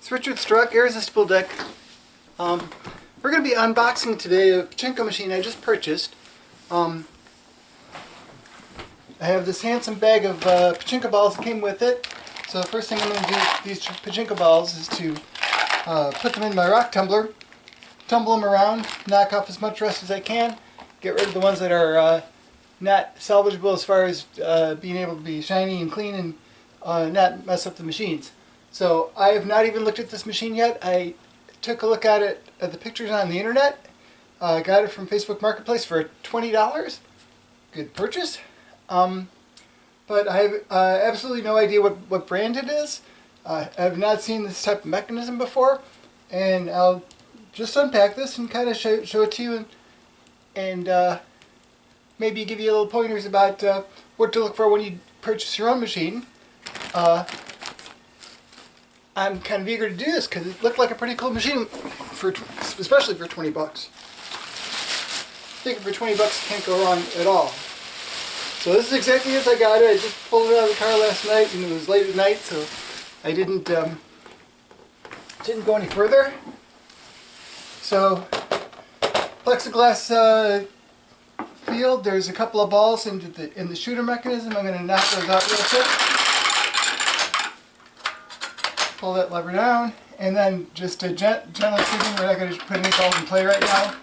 It's Richard Struck, Irresistible Deck. We're going to be unboxing today a pachinko machine I just purchased. I have this handsome bag of pachinko balls that came with it. So the first thing I'm going to do with these pachinko balls is to put them in my rock tumbler, tumble them around, knock off as much rust as I can, get rid of the ones that are not salvageable as far as being able to be shiny and clean and not mess up the machines. So I have not even looked at this machine yet. I took a look at it, at the pictures on the internet. Got it from Facebook Marketplace for $20. Good purchase. But I have absolutely no idea what brand it is. I have not seen this type of mechanism before. And I'll just unpack this and kind of show it to you and maybe give you little pointers about what to look for when you purchase your own machine. I'm kind of eager to do this because it looked like a pretty cool machine, especially for 20 bucks. I think for 20 bucks you can't go wrong at all. So this is exactly as I got it. I just pulled it out of the car last night and it was late at night, so I didn't go any further. So plexiglass field. There's a couple of balls in the shooter mechanism. I'm going to knock those out real quick. Pull that lever down, and then just a gentle shooting. We're not going to put any balls in play right now.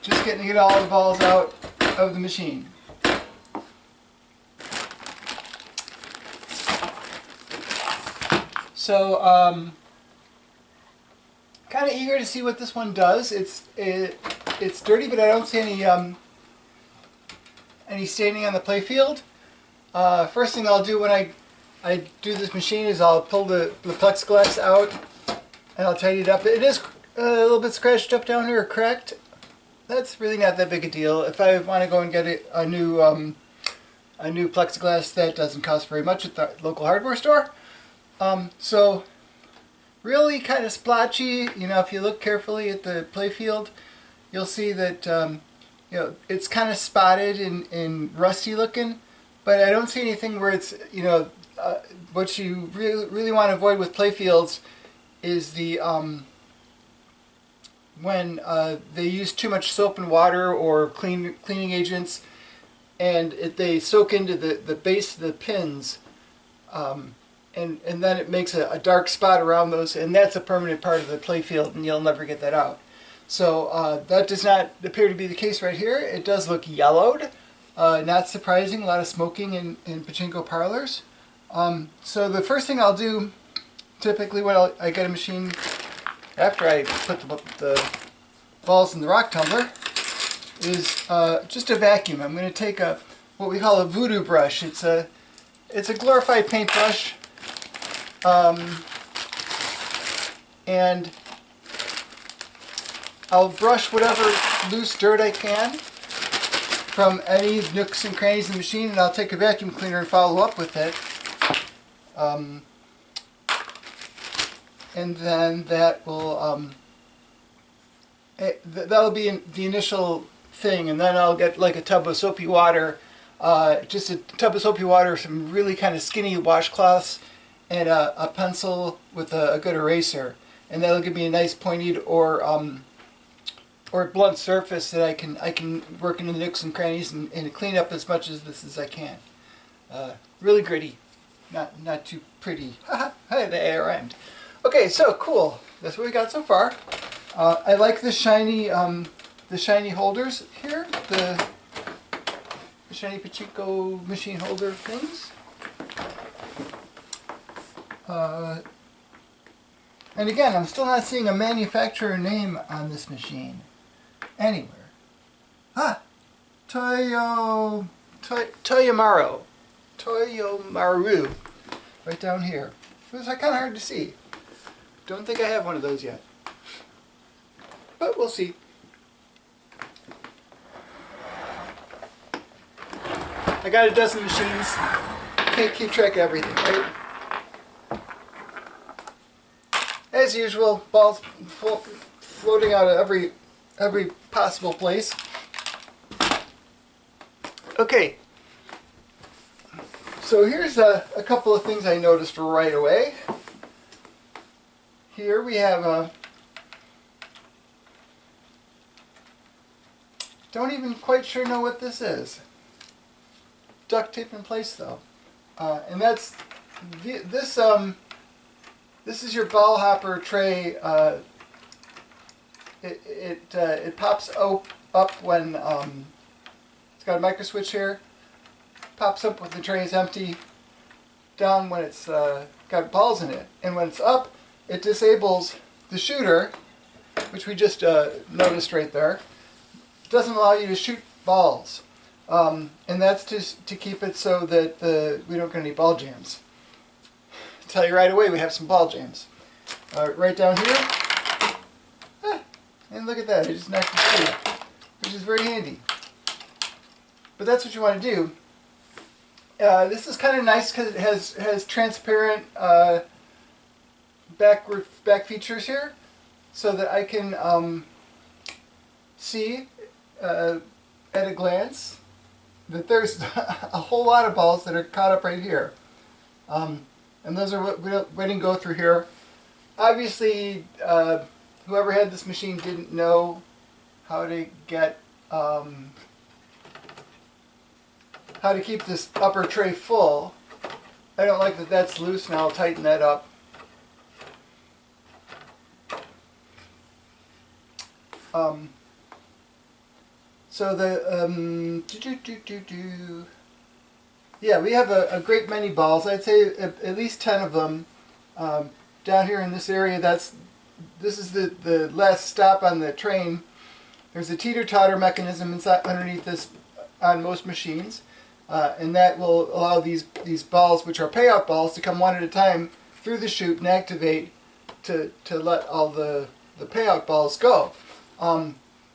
Just getting to get all the balls out of the machine. So, kind of eager to see what this one does. It's dirty, but I don't see any staining on the playfield. First thing I'll do when I do this machine is I'll pull the plexiglass out and I'll tidy it up. It is a little bit scratched up down here, or cracked. That's really not that big a deal. If I want to go and get a new plexiglass, that doesn't cost very much at the local hardware store. So really kind of splotchy. You know, if you look carefully at the playfield, you'll see that you know, it's kind of spotted and rusty looking, but I don't see anything where it's, you know, what you really want to avoid with playfields is the when they use too much soap and water or cleaning agents, and they soak into the base of the pins, and then it makes a dark spot around those, and that's a permanent part of the playfield, and you'll never get that out. So that does not appear to be the case right here. It does look yellowed. Not surprising, a lot of smoking in pachinko parlors. So the first thing I'll do, typically when I get a machine, after I put the balls in the rock tumbler, is just a vacuum. I'm going to take what we call a voodoo brush. It's a glorified paintbrush, and I'll brush whatever loose dirt I can from any nooks and crannies in the machine, and I'll take a vacuum cleaner and follow up with it. And then that will that'll be the initial thing, and then I'll get like a tub of soapy water, just a tub of soapy water, some really kind of skinny washcloths, and a pencil with a good eraser, and that'll give me a nice pointed or blunt surface that I can work into the nooks and crannies and clean up as much of this as I can. Really gritty, not too pretty. Hey, there I rhymed. Okay, so cool. That's what we got so far. I like the shiny holders here, the shiny pachinko machine holder things. And again, I'm still not seeing a manufacturer name on this machine anywhere. Toyomaru. Toyomaru. Right down here. It was kind of hard to see. Don't think I have one of those yet. But we'll see. I got a dozen machines. Can't keep track of everything, right? As usual, balls floating out of every possible place. Okay, So here's a couple of things I noticed right away. Here we have a, don't even quite sure know what this is. Duct tape in place though. And that's, this is your ball hopper tray. It pops up when, it's got a micro switch here. Pops up when the tray is empty, down when it's got balls in it. And when it's up, it disables the shooter, which we just noticed right there. It doesn't allow you to shoot balls. And that's to keep it so that we don't get any ball jams. I'll tell you right away, we have some ball jams. Right down here. And look at that, I just knocked it through, which is very handy. But that's what you want to do. This is kind of nice because it has transparent back features here, so that I can see at a glance that there's a whole lot of balls that are caught up right here, and those are what we didn't go through here. Obviously, whoever had this machine didn't know how to get how to keep this upper tray full. I don't like that that's loose, and I'll tighten that up. So the yeah, we have a great many balls. I'd say at least 10 of them down here in this area. This is the last stop on the train. There's a teeter-totter mechanism inside underneath this on most machines. And that will allow these balls, which are payout balls, to come one at a time through the chute and activate to let all the payout balls go.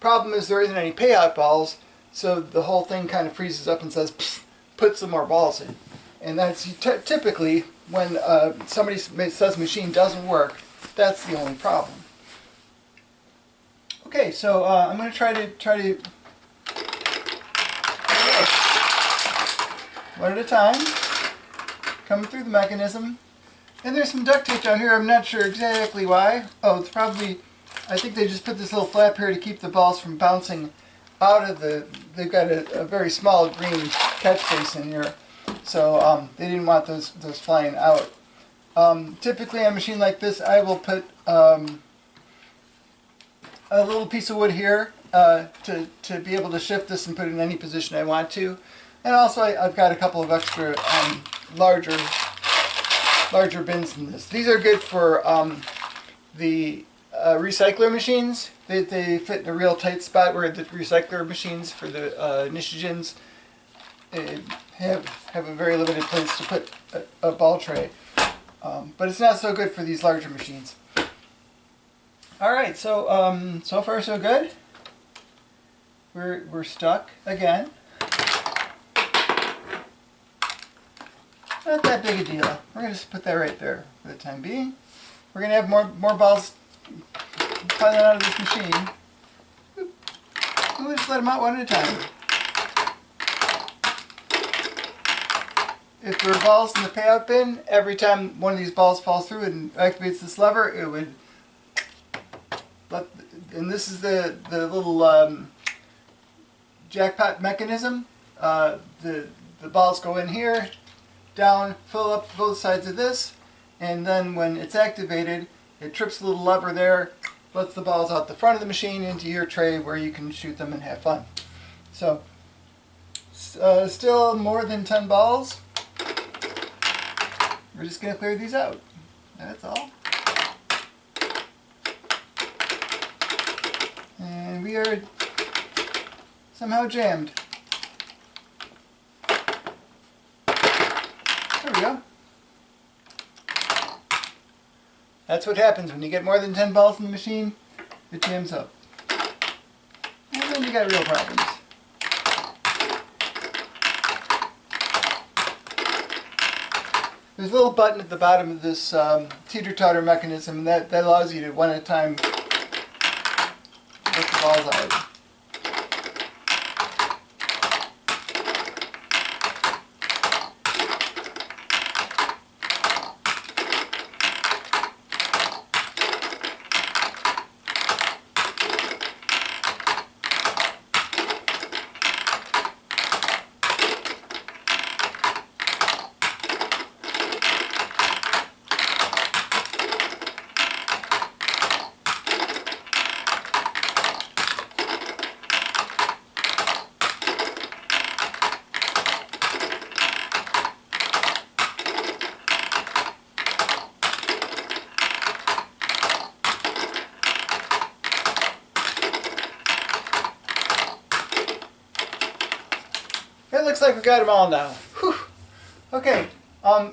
Problem is there isn't any payout balls, so the whole thing kind of freezes up and says, put some more balls in. And that's typically when somebody says machine doesn't work, that's the only problem. Okay, so I'm going to try to one at a time, coming through the mechanism. And there's some duct tape down here. I'm not sure exactly why. Oh, it's probably, I think they just put this little flap here to keep the balls from bouncing out of they've got a very small green catch basin here. So they didn't want those flying out. Typically on a machine like this, I will put a little piece of wood here to be able to shift this and put it in any position I want to. And also I've got a couple of extra larger bins in this. These are good for the recycler machines. They fit in a real tight spot where the recycler machines for the Nishigens have a very limited place to put a ball tray. But it's not so good for these larger machines. Alright, so so far so good. We're stuck again. Not that big a deal. We're going to just put that right there for the time being. We're going to have more balls piling out of this machine. We'll just let them out one at a time. If there are balls in the payout bin, every time one of these balls falls through and activates this lever, it would let, and this is the little jackpot mechanism. The balls go in here, down, fill up both sides of this, and then when it's activated, it trips the little lever there, lets the balls out the front of the machine into your tray where you can shoot them and have fun. So, still more than 10 balls. We're just going to clear these out. That's all. And we are somehow jammed. There we go. That's what happens when you get more than 10 balls in the machine. It jams up. And then you got real problems. There's a little button at the bottom of this teeter-totter mechanism, and that allows you to one at a time let the balls out. It looks like we got them all now. Whew. Okay,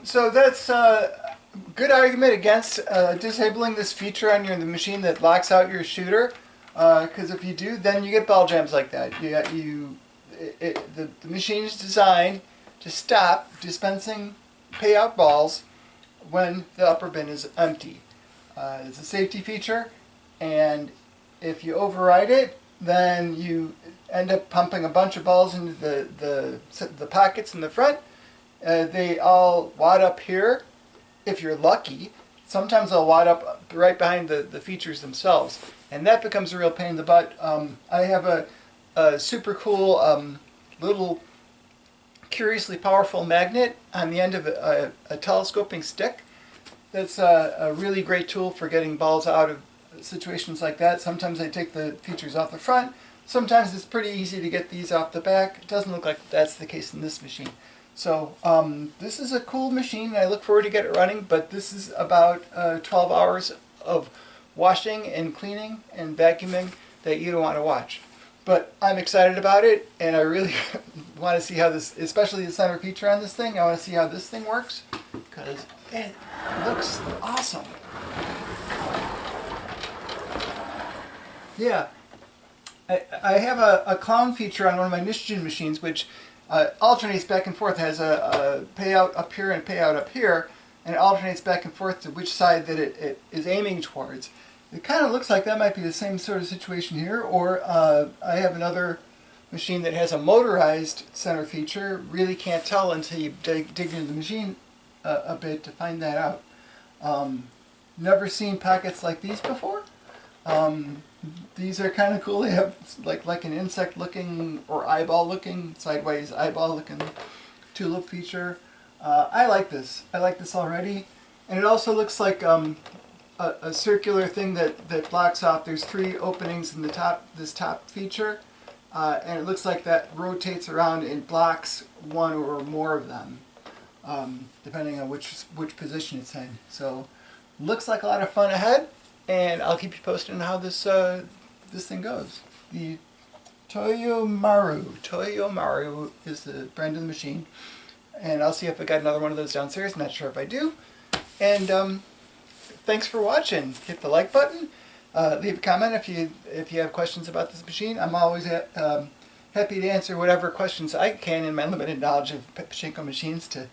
so that's a good argument against disabling this feature on the machine that locks out your shooter. Because if you do, then you get ball jams like that. The machine is designed to stop dispensing payout balls when the upper bin is empty. It's a safety feature, and if you override it, then you end up pumping a bunch of balls into the pockets in the front. They all wad up here, if you're lucky. Sometimes they'll wad up right behind the features themselves, and that becomes a real pain in the butt. I have a super cool little curiously powerful magnet on the end of a telescoping stick. That's a really great tool for getting balls out of situations like that. Sometimes I take the features off the front. Sometimes it's pretty easy to get these off the back. It doesn't look like that's the case in this machine. So this is a cool machine, and I look forward to get it running, but this is about 12 hours of washing and cleaning and vacuuming that you don't want to watch. But I'm excited about it, and I really want to see how this, especially the center feature on this thing, I want to see how this thing works, because it looks awesome. Yeah, I have a clown feature on one of my Nishigen machines, which alternates back and forth. It has a payout up here and payout up here, and it alternates back and forth to which side that it is aiming towards. It kind of looks like that might be the same sort of situation here, or I have another machine that has a motorized center feature. Really can't tell until you dig into the machine a bit to find that out. Never seen pockets like these before. These are kind of cool. They have like an insect looking or eyeball looking, sideways eyeball looking tulip feature. I like this. I like this already. And it also looks like a circular thing that blocks off. There's 3 openings in the top, this top feature, and it looks like that rotates around and blocks one or more of them, depending on which position it's in. So looks like a lot of fun ahead, and I'll keep you posted on how this this thing goes. The Toyomaru is the brand of the machine, and I'll see if I got another one of those downstairs. Not sure if I do. And thanks for watching. Hit the like button. Leave a comment if you have questions about this machine. I'm always happy to answer whatever questions I can in my limited knowledge of pachinko machines to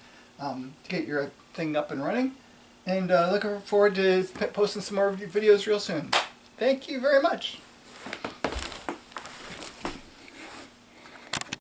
get your thing up and running. And looking forward to posting some more videos real soon. Thank you very much.